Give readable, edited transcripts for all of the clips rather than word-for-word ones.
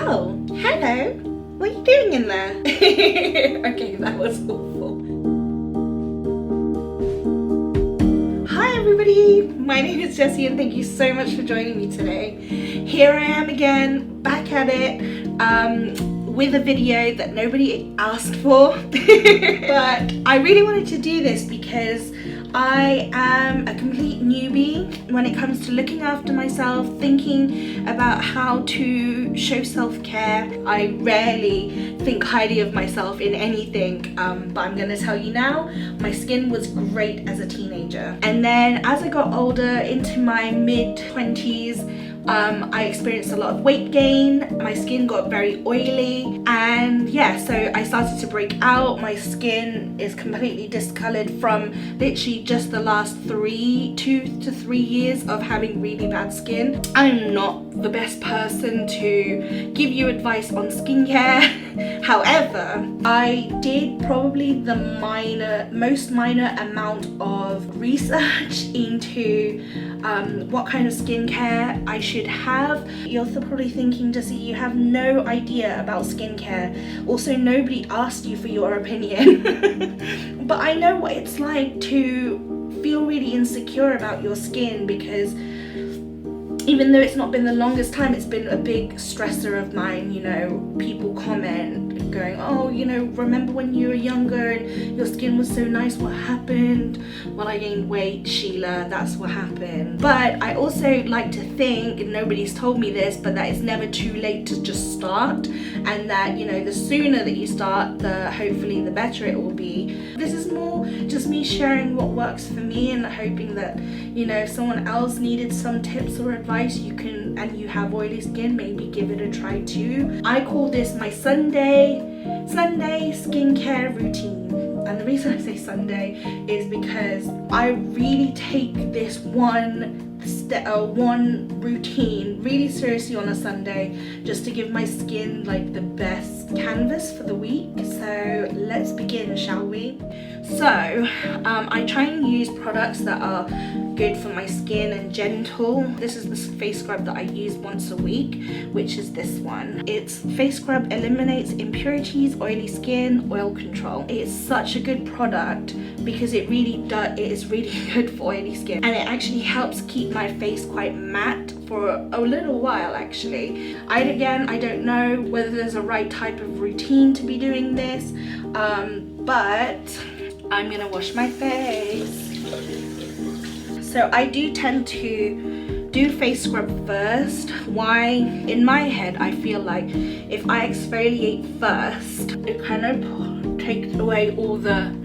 Oh, hello. What are you doing in there? Okay, that was awful. Hi everybody, my name is Jessy and thank you so much for joining me today. Here I am again, back at it, with a video that nobody asked for. But I really wanted to do this because I am a complete newbie when it comes to looking after myself, thinking about how to show self-care. I rarely think highly of myself in anything, but I'm gonna tell you now, my skin was great as a teenager. And then as I got older, into my mid-20s, I experienced a lot of weight gain. My skin got very oily, and yeah, so I started to break out. My skin is completely discolored from literally just the last 2 to 3 years of having really bad skin. I'm not the best person to give you advice on skincare. However, I did probably the most minor amount of research into what kind of skincare I should have. You're probably thinking, Jessy, you have no idea about skincare. Also, nobody asked you for your opinion. But I know what it's like to feel really insecure about your skin, because even though it's not been the longest time, it's been a big stressor of mine. You know, people comment going, oh, you know, remember when you were younger and your skin was so nice, what happened? Well, I gained weight, Sheila, that's what happened. But I also like to think, and nobody's told me this, but that it's never too late to just start, and that, you know, the sooner that you start, hopefully the better it will be. This is more just me sharing what works for me, and hoping that, you know, if someone else needed some tips or advice, you can, and you have oily skin, maybe give it a try too. I call this my Sunday skincare routine. And the reason I say Sunday is because I really take this one routine really seriously on a Sunday, just to give my skin like the best canvas for the week. So let's begin, shall we? So I try and use products that are good for my skin and gentle. This is the face scrub that I use once a week, which is this one. Its face scrub eliminates impurities, oily skin, oil control. It's such a good product because it is really good for oily skin, and it actually helps keep my face quite matte for a little while actually. I don't know whether there's a right type of routine to be doing this, but I'm gonna wash my face. So I do tend to do face scrub first. Why? In my head, I feel like if I exfoliate first, it kind of takes away all the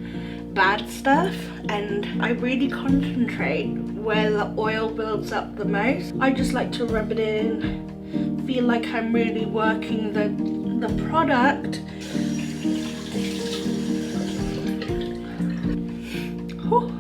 bad stuff, and I really concentrate where the oil builds up the most. I just like to rub it in, feel like I'm really working the product. Whew.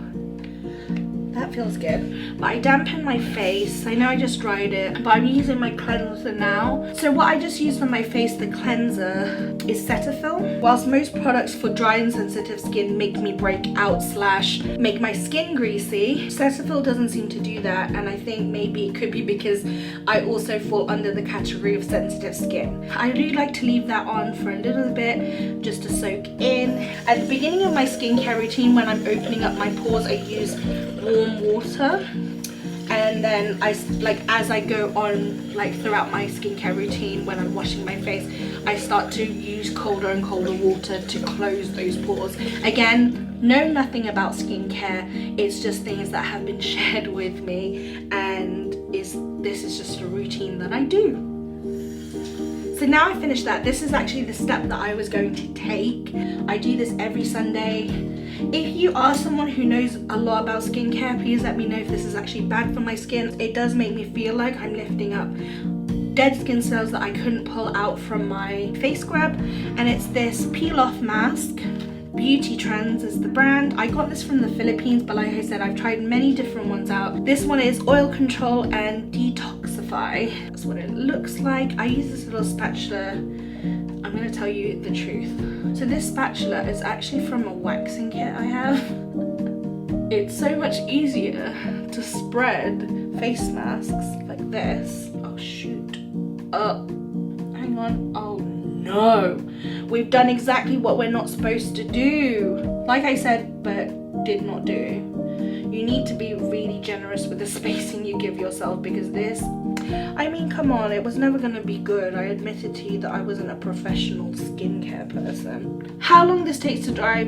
That feels good. But I dampen my face. I know I just dried it, but I'm using my cleanser now. So what I just used on my face, the cleanser, is Cetaphil. Whilst most products for dry and sensitive skin make me break out / make my skin greasy, Cetaphil doesn't seem to do that, and I think maybe it could be because I also fall under the category of sensitive skin. I do like to leave that on for a little bit just to soak in. At the beginning of my skincare routine, when I'm opening up my pores, I use warm water, and then as I go on, like throughout my skincare routine, when I'm washing my face, I start to use colder and colder water to close those pores. Again, know nothing about skincare, it's just things that have been shared with me, and this is just a routine that I do. So now I finished that. This is actually the step that I was going to take. I do this every Sunday. If you are someone who knows a lot about skincare, please let me know if this is actually bad for my skin. It does make me feel like I'm lifting up dead skin cells that I couldn't pull out from my face scrub. And it's this peel off mask. Beauty Trends is the brand. I got this from the Philippines, but like I said, I've tried many different ones out. This one is oil control and detoxify. That's what it looks like. I use this little spatula. I'm gonna tell you the truth. So this spatula is actually from a waxing kit I have. It's so much easier to spread face masks like this. Oh shoot. Oh, hang going on? Oh no, we've done exactly what we're not supposed to do. Like I said, but did not do. You need to be really generous with the spacing you give yourself, because this, I mean, come on, it was never gonna be good. I admitted to you that I wasn't a professional skincare person. How long this takes to dry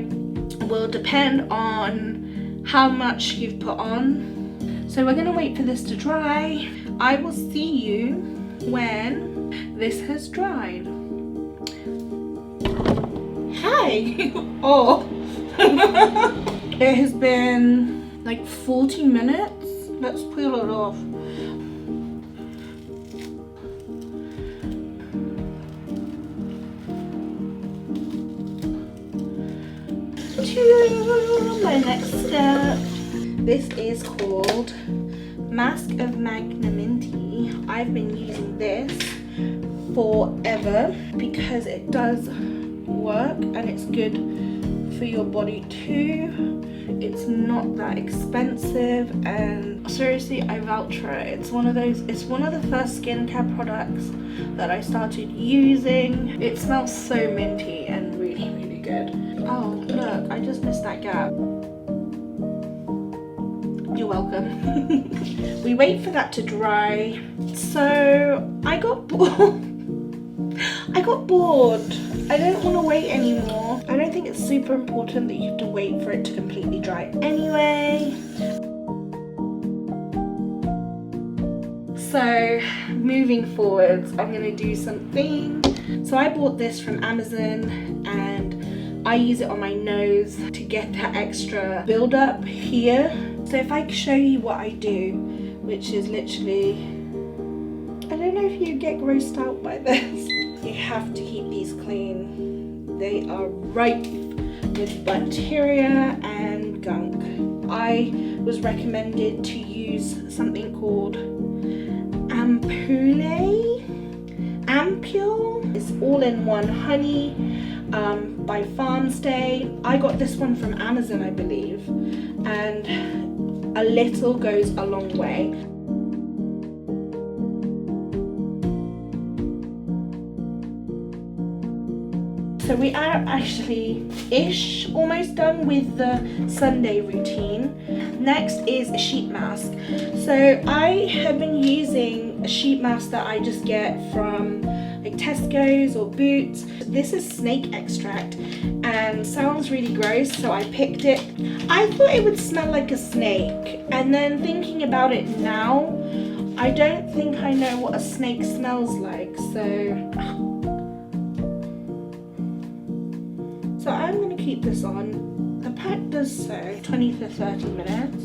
will depend on how much you've put on. So we're gonna wait for this to dry. I will see you when this has dried. Hi! Oh! It has been like 40 minutes. Let's peel it off. To my next step. This is called Mask of Magnanimity. I've been using this forever because it does work and it's good for your body too. It's not that expensive, and seriously, I vouch for it. It's one of the first skincare products that I started using. It smells so minty and really, really good. Oh look, I just missed that gap. You're welcome. We wait for that to dry. So I got bored. I don't want to wait anymore. I don't think it's super important that you have to wait for it to completely dry anyway. So moving forwards, I'm going to do something. So I bought this from Amazon and I use it on my nose to get that extra build up here. So if I show you what I do, which is literally, I don't know if you get grossed out by this. You have to keep these clean. They are ripe with bacteria and gunk. I was recommended to use something called Ampule. It's all-in-one honey by Farms Day. I got this one from Amazon, I believe, and a little goes a long way. So we are actually almost done with the Sunday routine. Next is a sheet mask. So I have been using a sheet mask that I just get from like Tesco's or Boots. This is snake extract and sounds really gross, so I picked it. I thought it would smell like a snake, and then thinking about it now, I don't think I know what a snake smells like, So I'm going to keep this on. The pack does so 20 to 30 minutes.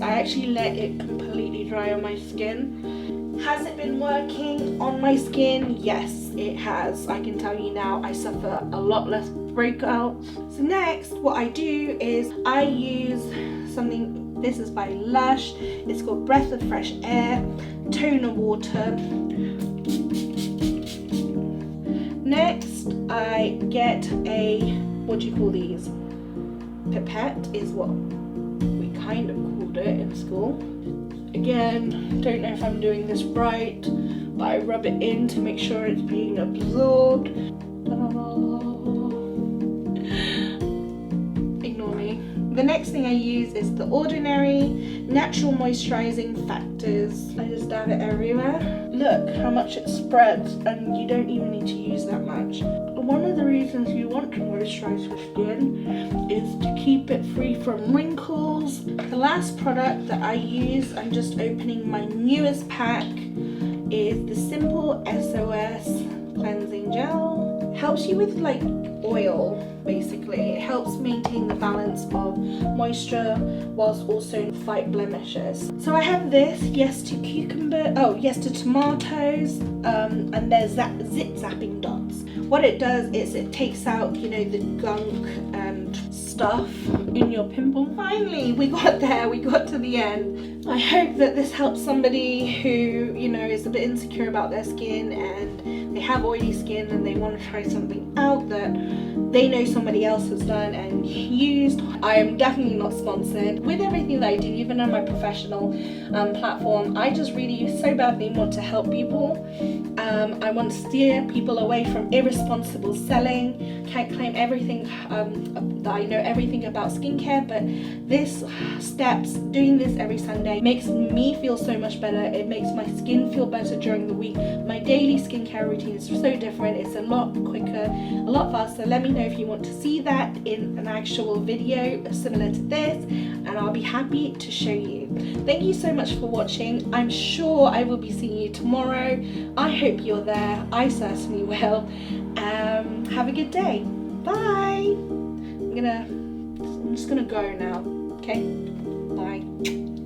I actually let it completely dry on my skin. Has it been working on my skin? Yes, it has. I can tell you now, I suffer a lot less breakouts. So next, what I do is I use something. This is by Lush. It's called Breath of Fresh Air Toner Water. Next, I get a, what do you call these? Pipette is what we kind of called it in school. Again, don't know if I'm doing this right, but I rub it in to make sure it's being absorbed. Ignore me. The next thing I use is the Ordinary Natural Moisturizing Factors. I just dab it everywhere. Look how much it spreads, and you don't even need to use that much. One of the reasons you want to moisturize your skin is to keep it free from wrinkles. The last product that I use, I'm just opening my newest pack, is the Simple SOS Cleansing Gel. Helps you with like oil, basically. It helps maintain the balance of moisture whilst also fight blemishes. So I have this, yes to cucumber, yes to tomatoes, and there's that zip zapping dots. What it does is it takes out, you know, the gunk and stuff in your pimple. Finally, we got there, we got to the end. I hope that this helps somebody who, you know, is a bit insecure about their skin and they have oily skin and they want to try something out that they know somebody else has done and used. I am definitely not sponsored. With everything that I do, even on my professional platform, I just really so badly want to help people. I want to steer people away from irresponsible selling. Can't claim everything that I know everything about skincare, but this steps, doing this every Sunday, makes me feel so much better. It makes my skin feel better during the week. My daily skincare routine is so different. It's a lot quicker, a lot faster. Let me know if you want to see that in an actual video similar to this, and I'll be happy to show you. Thank you so much for watching. I'm sure I will be seeing you tomorrow. I hope you're there. I certainly will. Have a good day. Bye. I'm just gonna go now. Okay, bye.